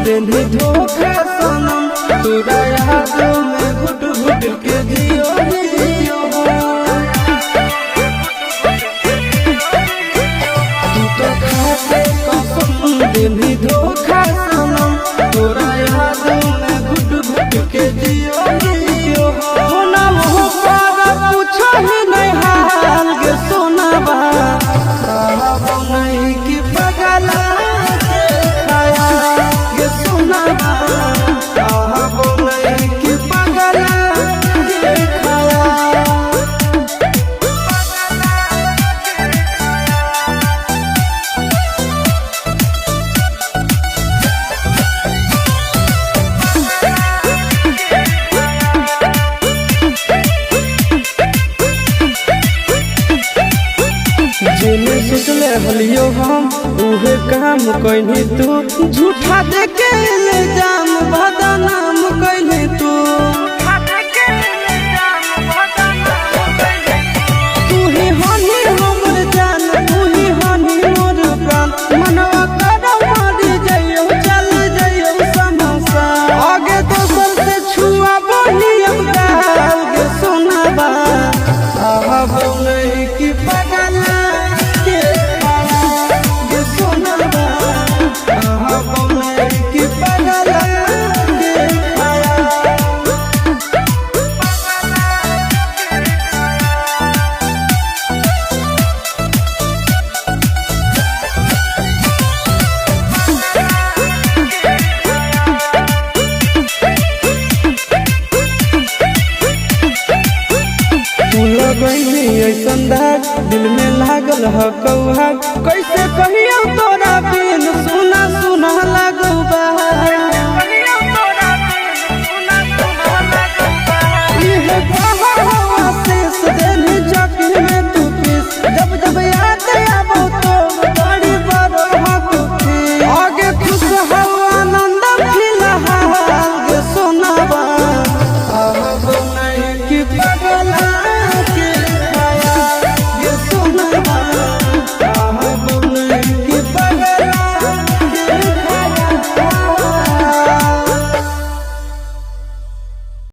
देनी धोखा सनम तोरा यादों में घुट घुट के जियो जियो तू तो खाते कसम देनी धोखा सनम तोरा यादों में घुट घुट के जियो जियो होना वो पारा पूछो ही नहीं हाल के सोना बा नहीं कि पगला सोचले हलियो हम उहे काम कइनी तू झूठा देके इल्जाम बदनाम कइनी तू तू ही हनी हमर जान तू ही हनी मोर प्राण मनवा करो मर जाइयो चल जाइयो समोसा आगे दोसर से छुआ बनी हम गाल के सुनाबा आहा नहीं कि पगला ऐसन दाग दिल में लागल ह कौहा कैसे कहियो तोरा बिन सुना सुना लागौ बा इहे बाहर हवा शेष देनी चकी में तू पीस जब जब याद आबो तो बड़ी बड़ो हक थी आगे खुश हो आनंद फिलहाल के सोनाबा अब नहीं कि पगला